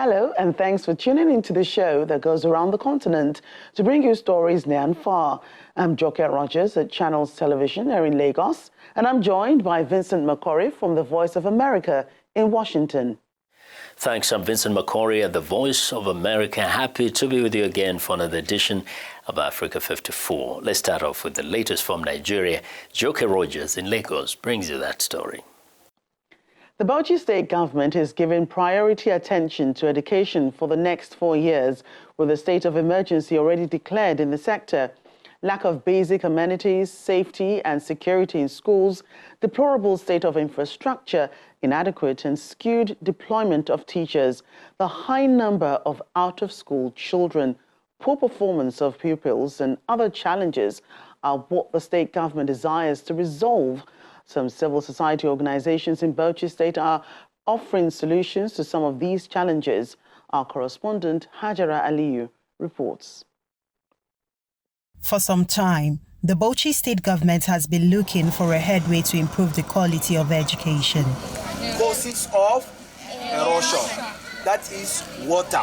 Hello, and thanks for tuning into the show that goes around the continent to bring you stories near and far. I'm Joke Rogers at Channels Television here in Lagos, and I'm joined by Vincent McCory from The Voice of America in Washington. Thanks, I'm Vincent McCory at The Voice of America. Happy to be with you again for another edition of Africa 54. Let's start off with the latest from Nigeria. Joke Rogers in Lagos brings you that story. The Bauchi state government is giving priority attention to education for the next 4 years, with a state of emergency already declared in the sector. Lack of basic amenities, safety and security in schools, deplorable state of infrastructure, inadequate and skewed deployment of teachers, the high number of out-of-school children, poor performance of pupils and other challenges are what the state government desires to resolve. Some civil society organizations in Bauchi State are offering solutions to some of these challenges. Our correspondent, Hajara Aliyu, reports. For some time, the Bauchi State government has been looking for a headway to improve the quality of education. Causes of erosion, that is water.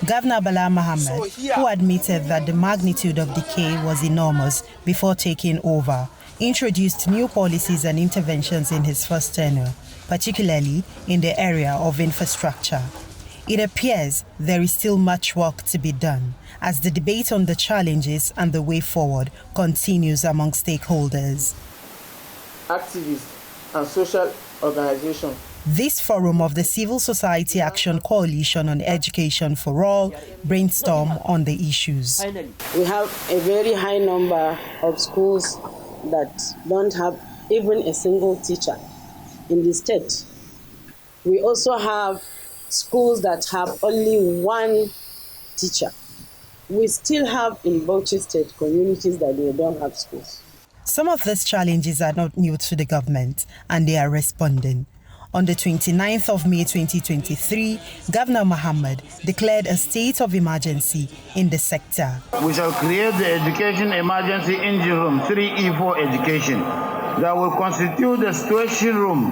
Governor Bala Mohammed, who admitted that the magnitude of decay was enormous before taking over, introduced new policies and interventions in his first tenure, particularly in the area of infrastructure. It appears there is still much work to be done as the debate on the challenges and the way forward continues among stakeholders. Activists and social organizations. This forum of the Civil Society Action Coalition on Education for All brainstorm on the issues. We have a very high number of schools that don't have even a single teacher in the state. We also have schools that have only one teacher. We still have in Bauchi State communities that they don't have schools. Some of these challenges are not new to the government, and they are responding. On the 29th of May 2023, Governor Mohammed declared a state of emergency in the sector. We shall create the Education Emergency Engine Room 3E4 Education that will constitute the situation room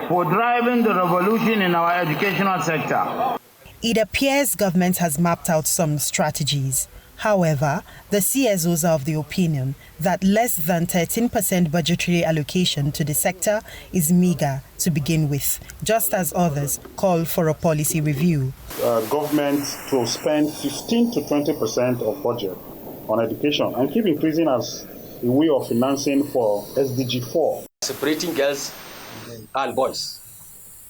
for driving the revolution in our educational sector. It appears government has mapped out some strategies. However, the CSOs are of the opinion that less than 13% budgetary allocation to the sector is meager to begin with, just as others call for a policy review. Government to spend 15 to 20% of budget on education and keep increasing as a way of financing for SDG 4. Separating girls and boys.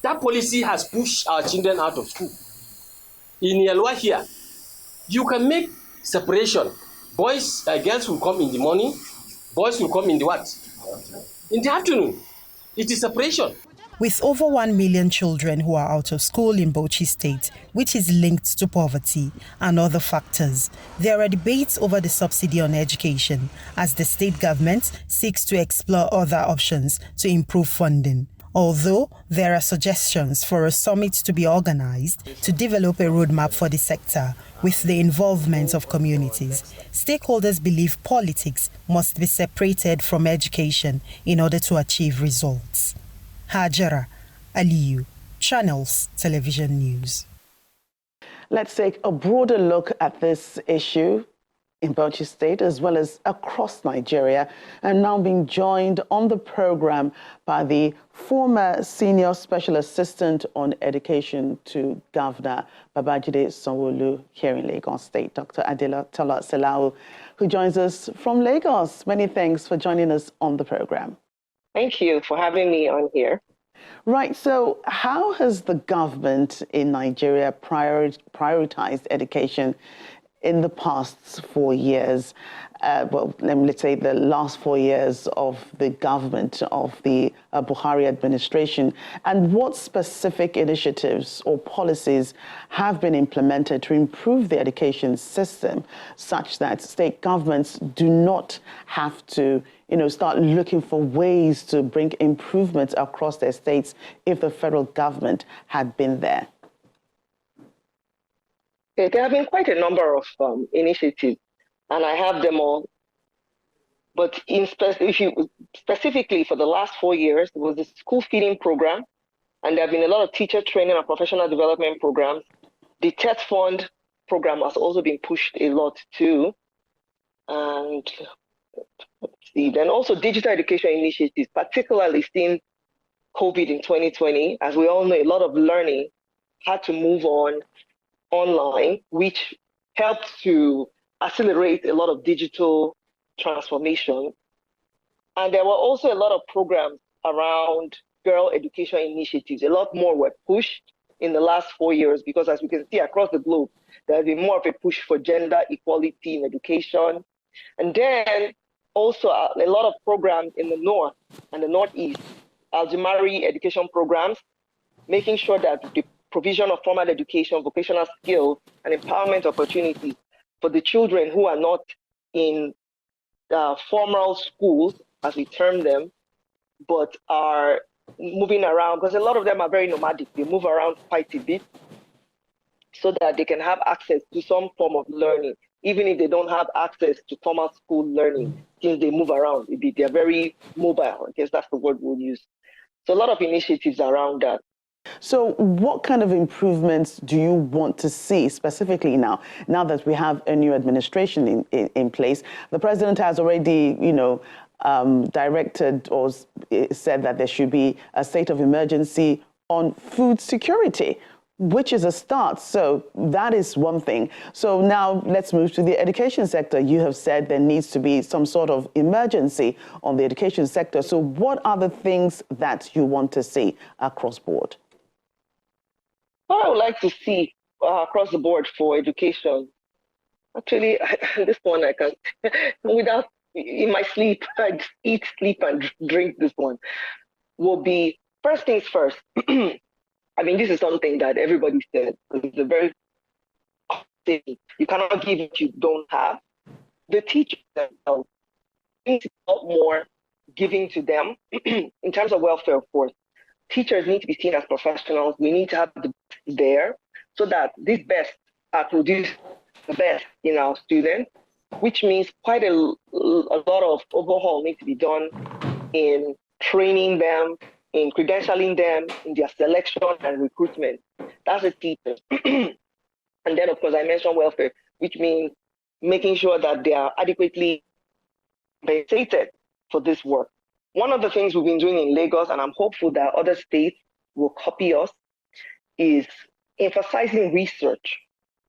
That policy has pushed our children out of school. In Yelwa here, you can make separation. Girls will come in the morning, boys will come in the what? In the afternoon. It is separation. With over 1 million children who are out of school in Bauchi State, which is linked to poverty and other factors, there are debates over the subsidy on education as the state government seeks to explore other options to improve funding. Although there are suggestions for a summit to be organized to develop a roadmap for the sector with the involvement of communities, stakeholders believe politics must be separated from education in order to achieve results. Hajara Aliyu, Channels Television News. Let's take a broader look at this issue in Bauchi State as well as across Nigeria, and now being joined on the program by the former Senior Special Assistant on Education to Governor Babajide Sanwo-Olu here in Lagos State, Dr. Adela Tola Selau, who joins us from Lagos. Many thanks for joining us on the program. Thank you for having me on here. Right, so how has the government in Nigeria prioritized education in the past 4 years? Let's say the last 4 years of the government of the Buhari administration, and what specific initiatives or policies have been implemented to improve the education system such that state governments do not have to start looking for ways to bring improvements across their states if the federal government had been there? Okay, there have been quite a number of initiatives, and I have them all. But specifically for the last 4 years, there was the school feeding program, and there have been a lot of teacher training and professional development programs. The TET Fund program has also been pushed a lot too. And let's see, then also digital education initiatives, particularly since COVID in 2020. As we all know, a lot of learning had to move online, which helped to accelerate a lot of digital transformation. And there were also a lot of programs around girl education initiatives. A lot more were pushed in the last 4 years because, as we can see across the globe, there has been more of a push for gender equality in education. And then also a lot of programs in the North and the Northeast, Aljamari education programs, making sure that the provision of formal education, vocational skills, and empowerment opportunities for the children who are not in formal schools, as we term them, but are moving around, because a lot of them are very nomadic. They move around quite a bit so that they can have access to some form of learning, even if they don't have access to formal school learning, since they move around a bit. They're very mobile. I guess that's the word we'll use. So a lot of initiatives around that. So what kind of improvements do you want to see specifically now that we have a new administration in place? The president has already, directed or said that there should be a state of emergency on food security, which is a start. So that is one thing. So now let's move to the education sector. You have said there needs to be some sort of emergency on the education sector. So what are the things that you want to see across board? What I would like to see across the board for education, actually, this one I can't, without, in my sleep, I eat, sleep, and drink this one, will be, first things first. I mean, this is something that everybody said. It's a very thing. You cannot give what you don't have. The teachers themselves need to be a lot more giving to them in terms of welfare, of course. Teachers need to be seen as professionals. We need to have the best there so that these best are produced the best in our students, which means quite a lot of overhaul needs to be done in training them, in credentialing them, in their selection and recruitment. That's a teacher. And then, of course, I mentioned welfare, which means making sure that they are adequately compensated for this work. One of the things we've been doing in Lagos, and I'm hopeful that other states will copy us, is emphasizing research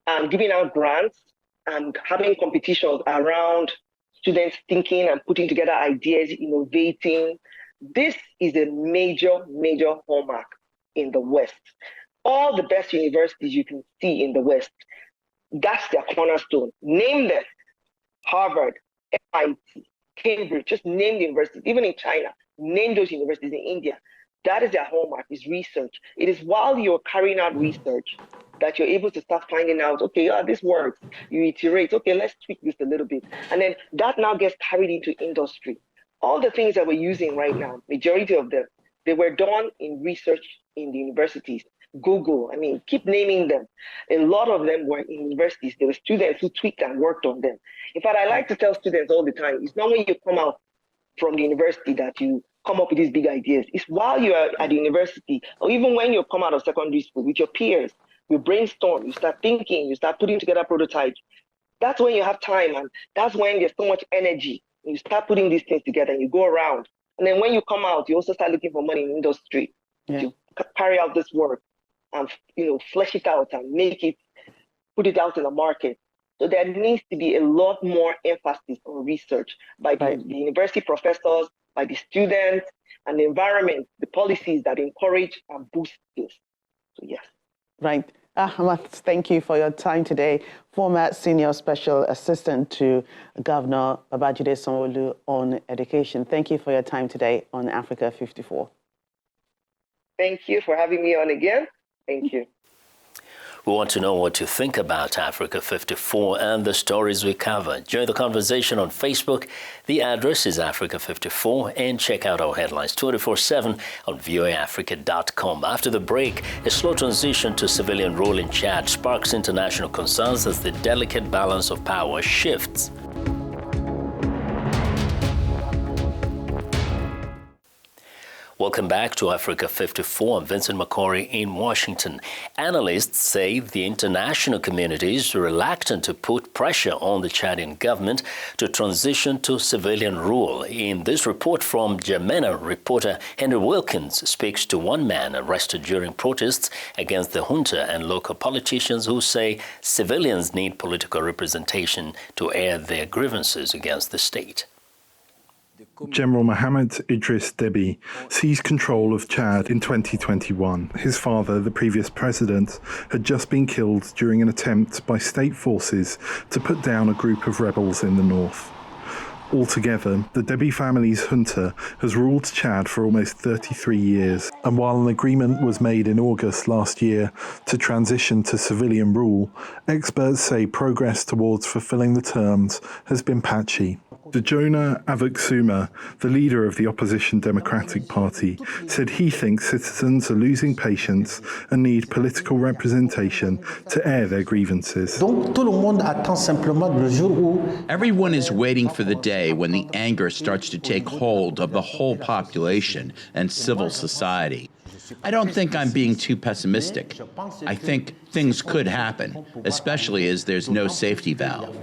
and giving out grants and having competitions around students thinking and putting together ideas, innovating. This is a major, major hallmark in the West. All the best universities you can see in the West, that's their cornerstone. Name them: Harvard, MIT, Cambridge, just name the universities. Even in China, name those universities. In India, that is their hallmark, is research. It is while you're carrying out research that you're able to start finding out, okay, this works. You iterate, okay, let's tweak this a little bit. And then that now gets carried into industry. All the things that we're using right now, majority of them, they were done in research in the universities. Google, I mean, keep naming them. A lot of them were in universities. There were students who tweaked and worked on them. In fact, I like to tell students all the time, it's not when you come out from the university that you come up with these big ideas. It's while you are at the university, or even when you come out of secondary school with your peers, you brainstorm, you start thinking, you start putting together prototypes. That's when you have time, and that's when there's so much energy. You start putting these things together and you go around. And then when you come out, you also start looking for money in the industry to carry out this work and flesh it out and put it out in the market. So there needs to be a lot more emphasis on research by the university professors, by the students, and the environment, the policies that encourage and boost this. So yes. Right. Ahmad, thank you for your time today. Former Senior Special Assistant to Governor Babajide Sanwo-Olu on Education. Thank you for your time today on Africa 54. Thank you for having me on again. Thank you. We want to know what you think about Africa 54 and the stories we cover. Join the conversation on Facebook. The address is Africa 54, and check out our headlines 24/7 on voaafrica.com. After the break, a slow transition to civilian rule in Chad sparks international concerns as the delicate balance of power shifts. Welcome Welcome back to Africa 54. I'm Vincent McCory in Washington. Analysts say the international community is reluctant to put pressure on the Chadian government to transition to civilian rule. In this report from Jamena, reporter Henry Wilkins speaks to one man arrested during protests against the junta and local politicians who say civilians need political representation to air their grievances against the state. General Mohamed Idris Deby seized control of Chad in 2021. His father, the previous president, had just been killed during an attempt by state forces to put down a group of rebels in the north. Altogether, the Deby family's junta has ruled Chad for almost 33 years, and while an agreement was made in August last year to transition to civilian rule, experts say progress towards fulfilling the terms has been patchy. Dejona Avexuma, the leader of the opposition Democratic Party, said he thinks citizens are losing patience and need political representation to air their grievances. Everyone is waiting for the day when the anger starts to take hold of the whole population and civil society. I don't think I'm being too pessimistic. I think things could happen, especially as there's no safety valve.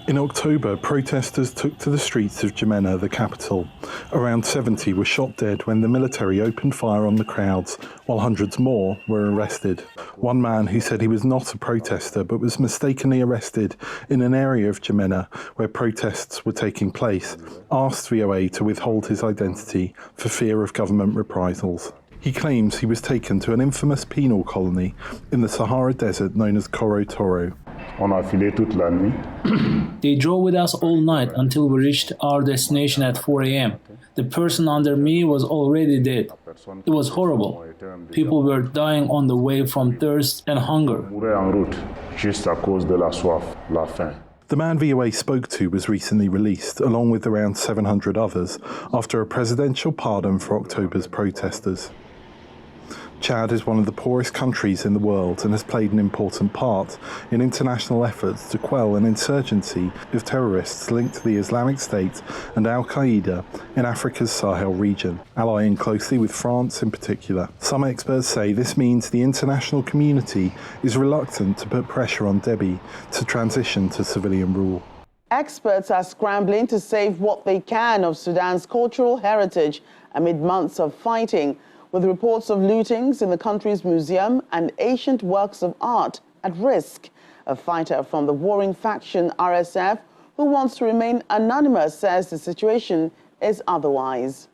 In October, protesters took to the streets of Jamena, the capital. Around 70 were shot dead when the military opened fire on the crowds, while hundreds more were arrested. One man who said he was not a protester but was mistakenly arrested in an area of Jamena where protests were taking place asked VOA to withhold his identity for fear of government reprisals. He claims he was taken to an infamous penal colony in the Sahara Desert known as Koro Toro. They drove with us all night until we reached our destination at 4 a.m. The person under me was already dead. It was horrible. People were dying on the way from thirst and hunger. The man VOA spoke to was recently released, along with around 700 others, after a presidential pardon for October's protesters. Chad is one of the poorest countries in the world and has played an important part in international efforts to quell an insurgency of terrorists linked to the Islamic State and Al-Qaeda in Africa's Sahel region, allying closely with France in particular. Some experts say this means the international community is reluctant to put pressure on Deby to transition to civilian rule. Experts are scrambling to save what they can of Sudan's cultural heritage amid months of fighting, with reports of lootings in the country's museum and ancient works of art at risk. A fighter from the warring faction RSF, who wants to remain anonymous, says the situation is otherwise.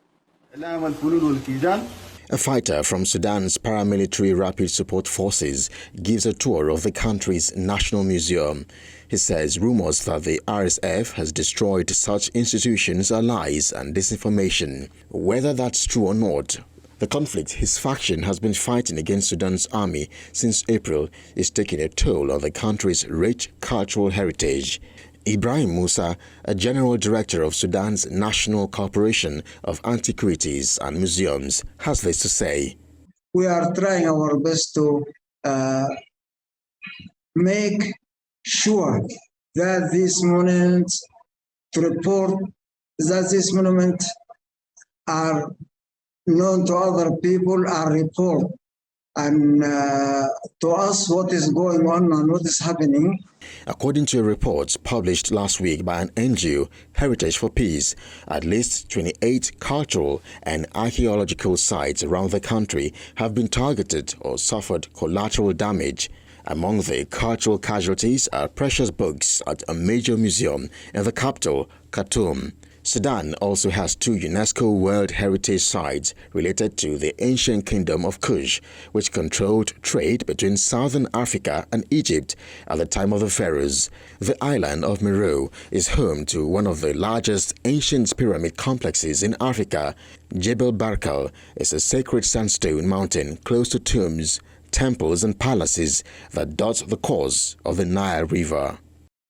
A fighter from Sudan's paramilitary rapid support forces gives a tour of the country's national museum. He says rumors that the RSF has destroyed such institutions are lies and disinformation. Whether that's true or not, the conflict his faction has been fighting against Sudan's army since April is taking a toll on the country's rich cultural heritage. Ibrahim Musa, a general director of Sudan's National Corporation of Antiquities and Museums, has this to say. We are trying our best to make sure that these monuments, to report that these monuments are known to other people, are report and to us what is going on and what is happening. According to a report published last week by an NGO, Heritage for Peace, at least 28 cultural and archaeological sites around the country have been targeted or suffered collateral damage. Among the cultural casualties are precious books at a major museum in the capital, Khartoum. Sudan also has 2 UNESCO World Heritage Sites related to the ancient kingdom of Kush, which controlled trade between southern Africa and Egypt at the time of the pharaohs. The island of Meroe is home to one of the largest ancient pyramid complexes in Africa. Jebel Barkal is a sacred sandstone mountain close to tombs, temples and palaces that dot the course of the Nile River.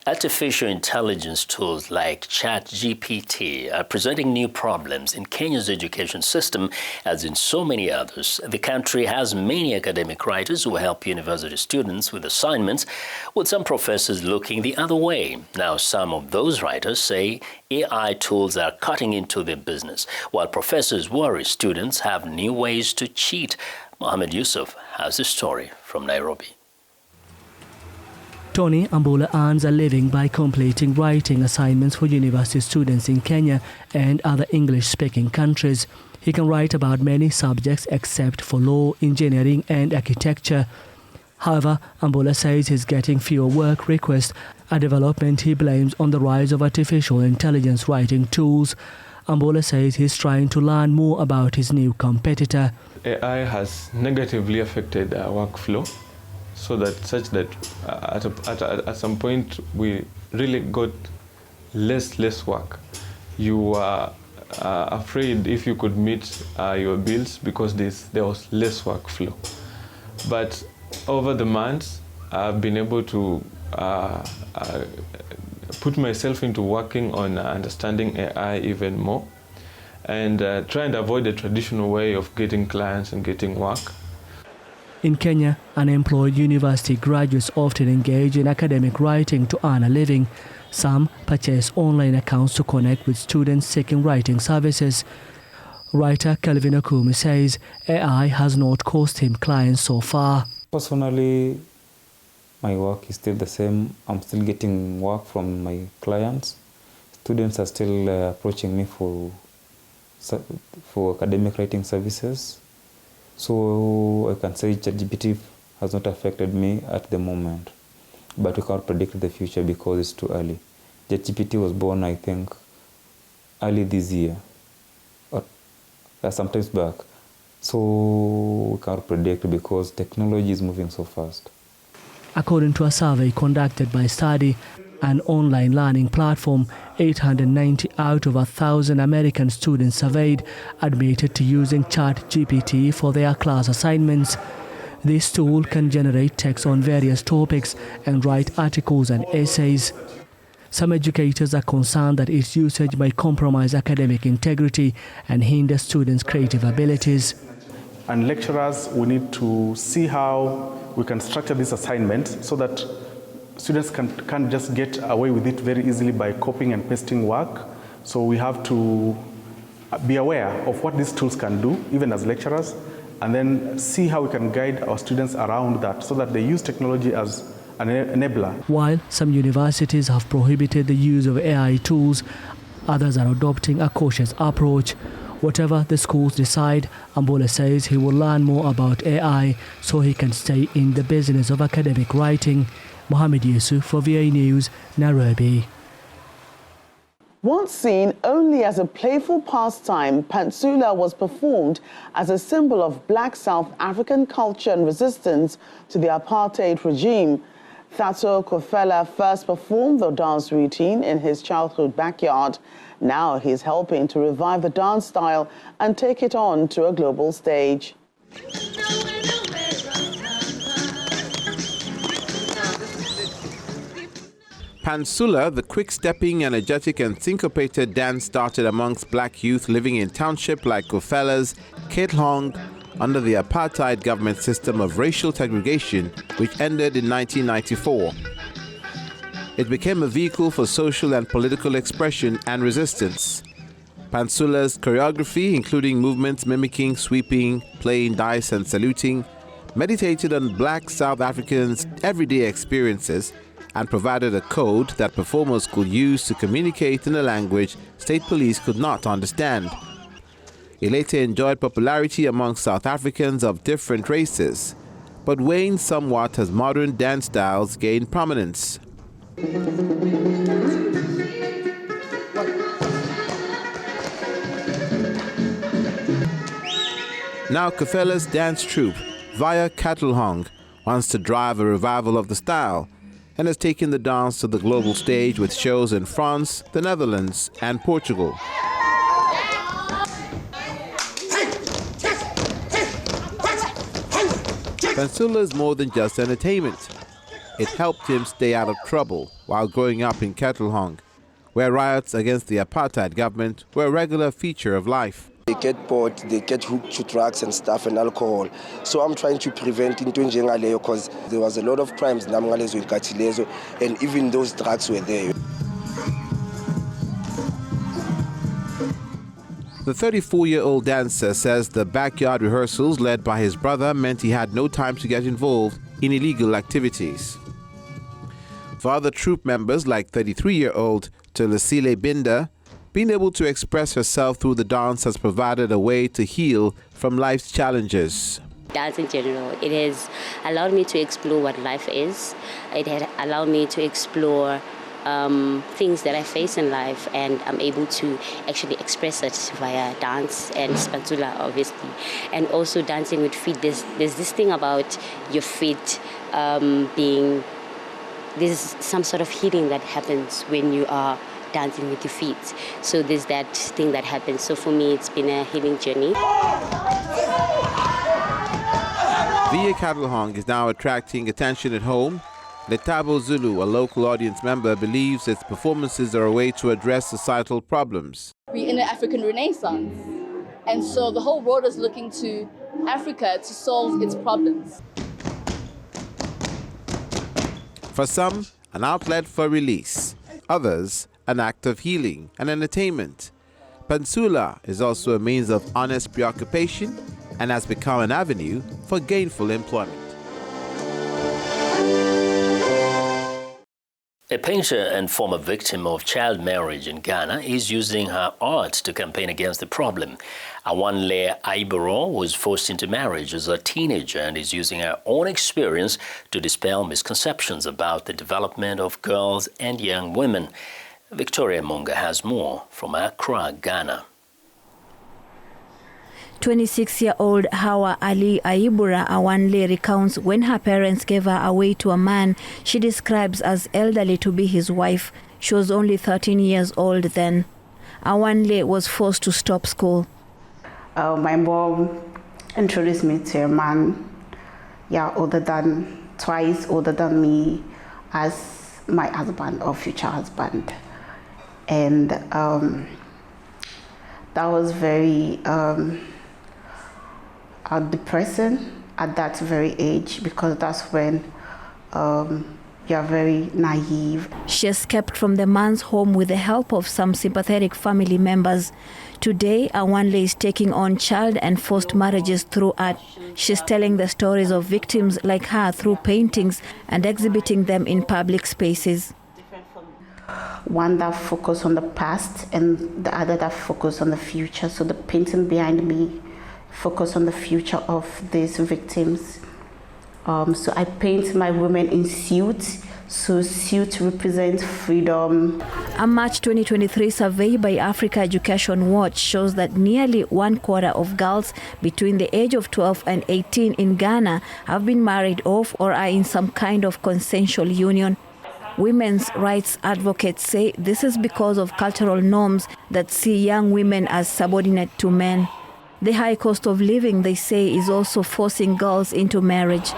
Artificial intelligence tools like ChatGPT are presenting new problems in Kenya's education system, as in so many others. The country has many academic writers who help university students with assignments, with some professors looking the other way. Now, some of those writers say AI tools are cutting into their business, while professors worry students have new ways to cheat. Mohammed Yusuf has a story from Nairobi. Tony Ambola earns a living by completing writing assignments for university students in Kenya and other English-speaking countries. He can write about many subjects except for law, engineering and architecture. However, Ambola says he's getting fewer work requests, a development he blames on the rise of artificial intelligence writing tools. Ambola says he's trying to learn more about his new competitor. AI has negatively affected our workflow, so that at some point we really got less work. You are afraid if you could meet your bills because there was less workflow. But over the months, I've been able to put myself into working on understanding AI even more, and try and avoid the traditional way of getting clients and getting work. In Kenya, unemployed university graduates often engage in academic writing to earn a living. Some purchase online accounts to connect with students seeking writing services. Writer Kelvin Okumi says AI has not cost him clients so far. Personally, my work is still the same. I'm still getting work from my clients. Students are still approaching me for academic writing services. So I can say ChatGPT has not affected me at the moment, but we can't predict the future because it's too early. ChatGPT was born, I think, early this year, or sometimes back. So we can't predict because technology is moving so fast. According to a survey conducted by Study, an online learning platform, 890 out of 1,000 American students surveyed admitted to using ChatGPT for their class assignments. This tool can generate text on various topics and write articles and essays. Some educators are concerned that its usage might compromise academic integrity and hinder students' creative abilities. And lecturers, we need to see how we can structure this assignment so that students can't just get away with it very easily by copying and pasting work. So we have to be aware of what these tools can do, even as lecturers, and then see how we can guide our students around that so that they use technology as an enabler. While some universities have prohibited the use of AI tools, others are adopting a cautious approach. Whatever the schools decide, Ambola says he will learn more about AI so he can stay in the business of academic writing. Mohammed Yusuf for VA News, Nairobi. Once seen only as a playful pastime, Pantsula was performed as a symbol of black South African culture and resistance to the apartheid regime. Thato Kofela first performed the dance routine in his childhood backyard. Now he's helping to revive the dance style and take it on to a global stage. Pantsula, the quick-stepping, energetic and syncopated dance started amongst black youth living in townships like Kofela's, Ketlong, under the apartheid government system of racial segregation, which ended in 1994. It became a vehicle for social and political expression and resistance. Pantsula's choreography, including movements mimicking sweeping, playing dice and saluting, meditated on black South Africans' everyday experiences and provided a code that performers could use to communicate in a language state police could not understand. It later enjoyed popularity amongst South Africans of different races, but waned somewhat as modern dance styles gained prominence. Now Kofela's dance troupe, via Ketlong, wants to drive a revival of the style and has taken the dance to the global stage with shows in France, the Netherlands, and Portugal. Pantsula is more than just entertainment. it helped him stay out of trouble while growing up in Kettlehong, where riots against the apartheid government were a regular feature of life. They get bored, they get hooked to drugs and stuff and alcohol. So I'm trying to prevent into njengaleyo because there was a lot of crimes and even those drugs were there. The 34-year-old dancer says the backyard rehearsals led by his brother meant he had no time to get involved in illegal activities. For other troupe members like 33-year-old Tulasile Binder, being able to express herself through the dance has provided a way to heal from life's challenges. Dance in general, it has allowed me to explore what life is. It has allowed me to explore things that I face in life, and I'm able to actually express it via dance and Pantsula, obviously. And also dancing with feet, there's this thing about your feet being, there's some sort of healing that happens when you are dancing with your feet. So there's that thing that happens. So for me, it's been a healing journey. Via Kettlehong is now attracting attention at home. Letabo Zulu, a local audience member, believes its performances are a way to address societal problems. We're in an African Renaissance, and so the whole world is looking to Africa to solve its problems. For some, an outlet for release. Others, an act of healing and entertainment. Pantsula is also a means of honest preoccupation and has become an avenue for gainful employment. A painter and former victim of child marriage in Ghana is using her art to campaign against the problem. Awanle Aiboro was forced into marriage as a teenager and is using her own experience to dispel misconceptions about the development of girls and young women. Victoria Munga has more from Accra, Ghana. 26-year-old Hawa Ali Aibura Awanle recounts when her parents gave her away to a man she describes as elderly to be his wife. She was only 13 years old then. Awanle was forced to stop school. My mom introduced me to a man, twice older than me, as my husband or future husband. And that was very depressing at that very age, because that's when you're very naive. She escaped from the man's home with the help of some sympathetic family members. Today, Awanle is taking on child and forced marriages through art. She's telling the stories of victims like her through paintings and exhibiting them in public spaces. One that focused on the past and the other that focused on the future. So the painting behind me focus on the future of these victims. So I paint my women in suits. So suit represents freedom. A March 2023 survey by Africa Education Watch shows that nearly 1/4 of girls between the age of 12 and 18 in Ghana have been married off or are in some kind of consensual union. Women's rights advocates say this is because of cultural norms that see young women as subordinate to men. The high cost of living, they say, is also forcing girls into marriage.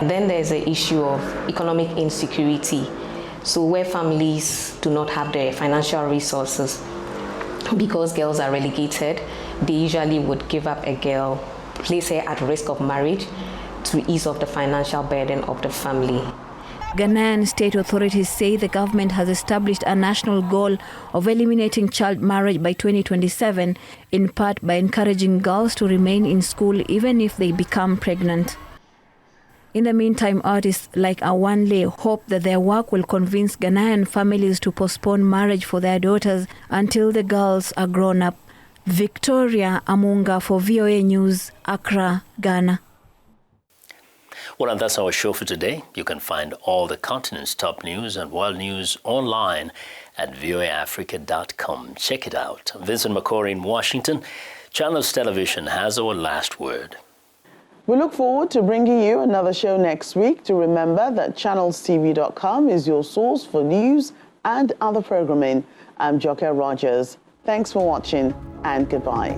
Then there's the issue of economic insecurity. So where families do not have the financial resources, because girls are relegated, they usually would give up a girl, place her at risk of marriage to ease off the financial burden of the family. Ghanaian state authorities say the government has established a national goal of eliminating child marriage by 2027, in part by encouraging girls to remain in school even if they become pregnant. In the meantime, artists like Awanle hope that their work will convince Ghanaian families to postpone marriage for their daughters until the girls are grown up. Victoria Amunga for VOA News, Accra, Ghana. Well, and that's our show for today. You can find all the continent's top news and world news online at voaafrica.com. Check it out. Vincent McCory in Washington. Channels Television has our last word. We look forward to bringing you another show next week. To remember that channelstv.com is your source for news and other programming. I'm Joker Rogers. Thanks for watching and goodbye.